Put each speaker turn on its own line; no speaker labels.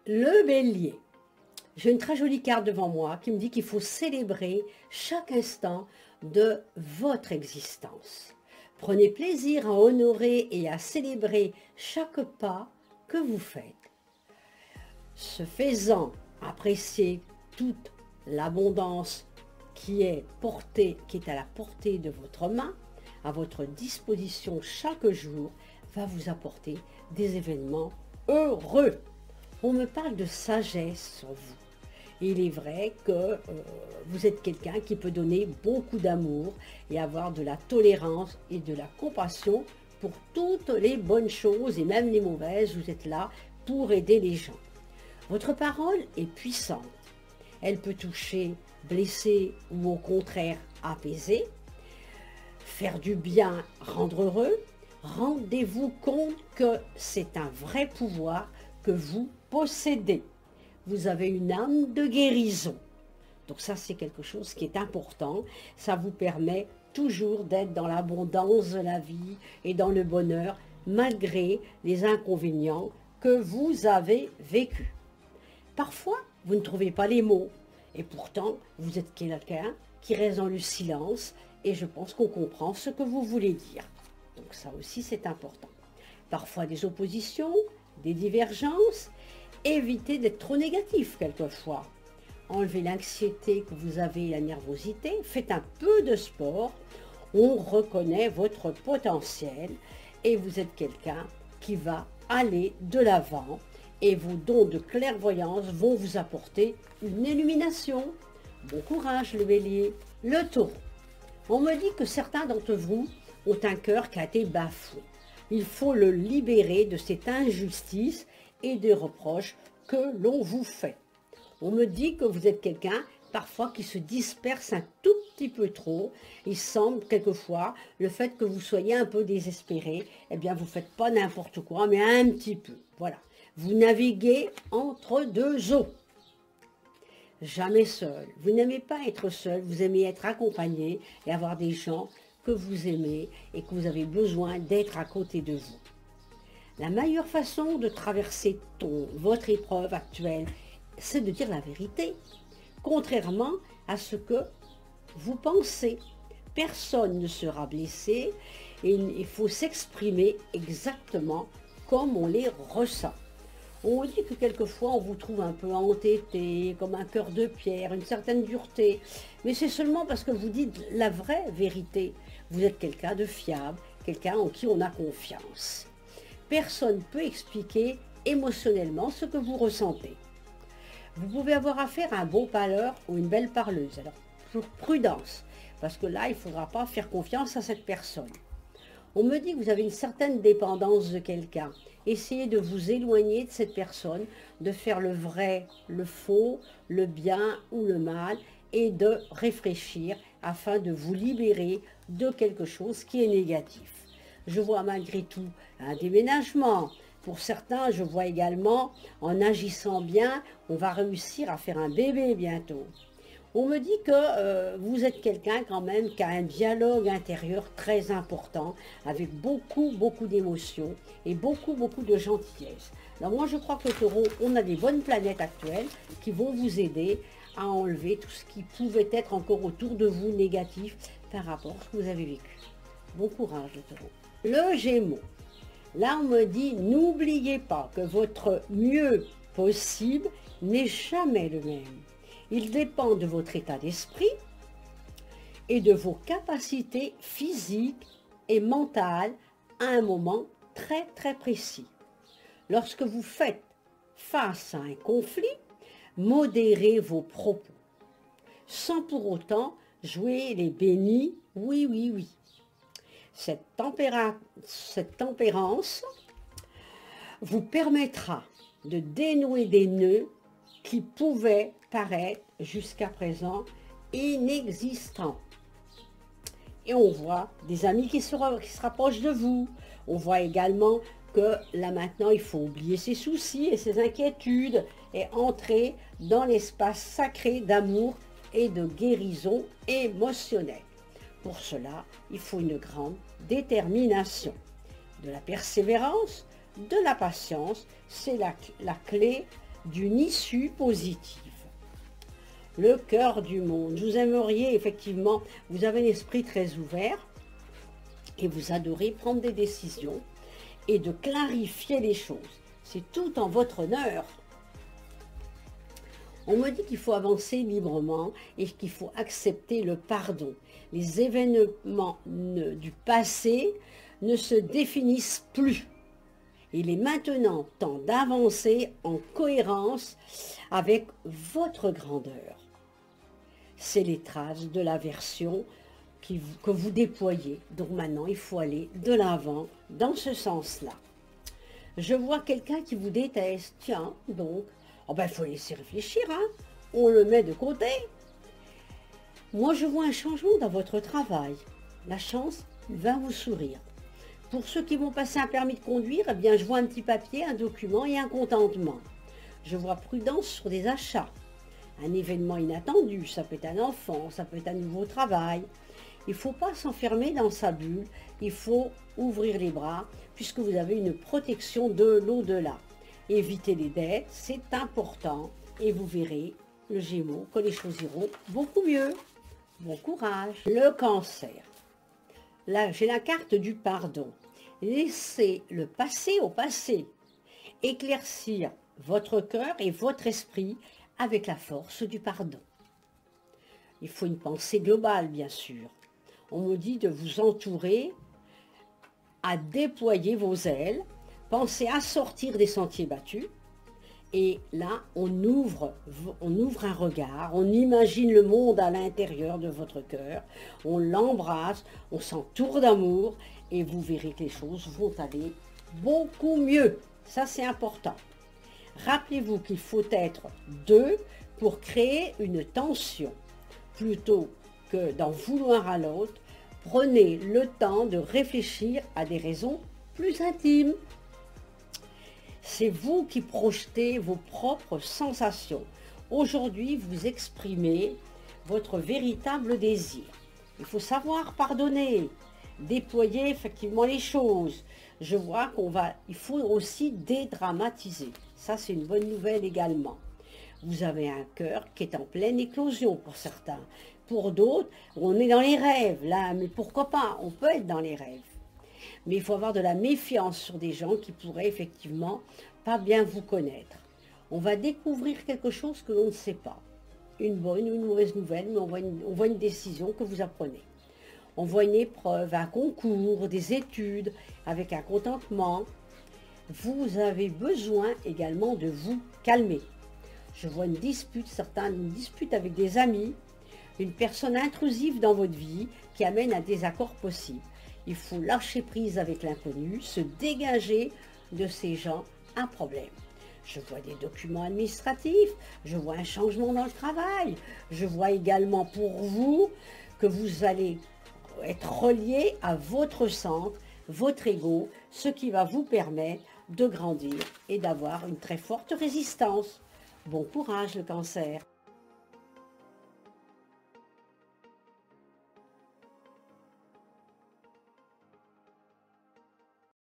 Le bélier. J'ai une très jolie carte devant moi qui me dit qu'il faut célébrer chaque instant de votre existence. Prenez plaisir à honorer et à célébrer chaque pas que vous faites. Ce faisant, appréciez toute l'abondance qui est à la portée de votre main, à votre disposition chaque jour, va vous apporter des événements heureux. On me parle de sagesse sur vous. Il est vrai que vous êtes quelqu'un qui peut donner beaucoup d'amour et avoir de la tolérance et de la compassion pour toutes les bonnes choses et même les mauvaises. Vous êtes là pour aider les gens. Votre parole est puissante. Elle peut toucher, blesser ou au contraire apaiser, faire du bien, rendre heureux. Rendez-vous compte que c'est un vrai pouvoir que vous possédez. Vous avez une âme de guérison. Donc ça, c'est quelque chose qui est important. Ça vous permet toujours d'être dans l'abondance de la vie et dans le bonheur, malgré les inconvénients que vous avez vécus. Parfois, vous ne trouvez pas les mots. Et pourtant, vous êtes quelqu'un qui reste dans le silence. Et je pense qu'on comprend ce que vous voulez dire. Donc ça aussi, c'est important. Parfois des oppositions, des divergences. Évitez d'être trop négatif quelquefois. Enlevez l'anxiété que vous avez et la nervosité. Faites un peu de sport. On reconnaît votre potentiel et vous êtes quelqu'un qui va aller de l'avant. Et vos dons de clairvoyance vont vous apporter une illumination. Bon courage le bélier. Le taureau. On me dit que certains d'entre vous ont un cœur qui a été bafoué. Il faut le libérer de cette injustice et des reproches que l'on vous fait. On me dit que vous êtes quelqu'un parfois qui se disperse un tout petit peu trop. Il semble quelquefois le fait que vous soyez un peu désespéré, eh bien vous ne faites pas n'importe quoi, mais un petit peu. Voilà. Vous naviguez entre deux eaux. Jamais seul. Vous n'aimez pas être seul, vous aimez être accompagné et avoir des gens que vous aimez et que vous avez besoin d'être à côté de vous. La meilleure façon de traverser votre épreuve actuelle, c'est de dire la vérité, contrairement à ce que vous pensez. Personne ne sera blessé et il faut s'exprimer exactement comme on les ressent. On dit que quelquefois on vous trouve un peu entêté, comme un cœur de pierre, une certaine dureté, mais c'est seulement parce que vous dites la vraie vérité. Vous êtes quelqu'un de fiable, quelqu'un en qui on a confiance. Personne ne peut expliquer émotionnellement ce que vous ressentez. Vous pouvez avoir affaire à un bon parleur ou une belle parleuse. Alors, toujours prudence, parce que là, il ne faudra pas faire confiance à cette personne. On me dit que vous avez une certaine dépendance de quelqu'un. Essayez de vous éloigner de cette personne, de faire le vrai, le faux, le bien ou le mal, et de réfléchir afin de vous libérer de quelque chose qui est négatif. Je vois malgré tout un déménagement. Pour certains, je vois également, en agissant bien, on va réussir à faire un bébé bientôt. On me dit que vous êtes quelqu'un quand même qui a un dialogue intérieur très important, avec beaucoup d'émotions et beaucoup de gentillesse. Alors moi, je crois que le taureau, on a des bonnes planètes actuelles qui vont vous aider à enlever tout ce qui pouvait être encore autour de vous négatif par rapport à ce que vous avez vécu. Bon courage, le taureau. Le Gémeaux. Là, on me dit, n'oubliez pas que votre mieux possible n'est jamais le même. Il dépend de votre état d'esprit et de vos capacités physiques et mentales à un moment très précis. Lorsque vous faites face à un conflit, modérez vos propos, sans pour autant jouer les bénis, oui. Cette tempérance vous permettra de dénouer des nœuds qui pouvaient paraître jusqu'à présent inexistants. Et on voit des amis qui se rapprochent de vous. On voit également que là maintenant, il faut oublier ses soucis et ses inquiétudes et entrer dans l'espace sacré d'amour et de guérison émotionnelle. Pour cela, il faut une grande détermination, de la persévérance, de la patience. C'est la clé d'une issue positive. Le cœur du monde. Vous aimeriez effectivement, vous avez un esprit très ouvert et vous adorez prendre des décisions et de clarifier les choses. C'est tout en votre honneur. On me dit qu'il faut avancer librement et qu'il faut accepter le pardon. Les événements du passé ne se définissent plus. Il est maintenant temps d'avancer en cohérence avec votre grandeur. C'est les traces de la version que vous déployez. Donc maintenant, il faut aller de l'avant dans ce sens-là. Je vois quelqu'un qui vous déteste. Tiens, donc, oh ben, il faut laisser réfléchir, hein. On le met de côté. Moi, je vois un changement dans votre travail. La chance va vous sourire. Pour ceux qui vont passer un permis de conduire, eh bien, je vois un petit papier, un document et un contentement. Je vois prudence sur des achats. Un événement inattendu, ça peut être un enfant, ça peut être un nouveau travail. Il ne faut pas s'enfermer dans sa bulle, il faut ouvrir les bras puisque vous avez une protection de l'au-delà. Évitez les dettes, c'est important et vous verrez, le Gémeaux, que les choses iront beaucoup mieux. Bon courage. Le Cancer. Là, j'ai la carte du pardon. Laissez le passé au passé. Éclaircir votre cœur et votre esprit avec la force du pardon. Il faut une pensée globale, bien sûr. On me dit de vous entourer, à déployer vos ailes, pensez à sortir des sentiers battus. Et là, on ouvre un regard, on imagine le monde à l'intérieur de votre cœur, on l'embrasse, on s'entoure d'amour et vous verrez que les choses vont aller beaucoup mieux. Ça, c'est important. Rappelez-vous qu'il faut être deux pour créer une tension. Plutôt que d'en vouloir à l'autre, prenez le temps de réfléchir à des raisons plus intimes. C'est vous qui projetez vos propres sensations. Aujourd'hui, vous exprimez votre véritable désir. Il faut savoir pardonner, déployer effectivement les choses. Je vois il faut aussi dédramatiser. Ça, c'est une bonne nouvelle également. Vous avez un cœur qui est en pleine éclosion pour certains. Pour d'autres, on est dans les rêves, là, mais pourquoi pas? On peut être dans les rêves. Mais il faut avoir de la méfiance sur des gens qui pourraient effectivement pas bien vous connaître. On va découvrir quelque chose que l'on ne sait pas. Une bonne ou une mauvaise nouvelle, mais on voit une décision que vous apprenez. On voit une épreuve, un concours, des études, avec un contentement. Vous avez besoin également de vous calmer. Je vois une dispute, une dispute avec des amis, une personne intrusive dans votre vie qui amène à des accords possibles. Il faut lâcher prise avec l'inconnu, se dégager de ces gens à problème. Je vois des documents administratifs, je vois un changement dans le travail, je vois également pour vous que vous allez être relié à votre centre, votre ego, ce qui va vous permettre de grandir et d'avoir une très forte résistance. Bon courage le Cancer.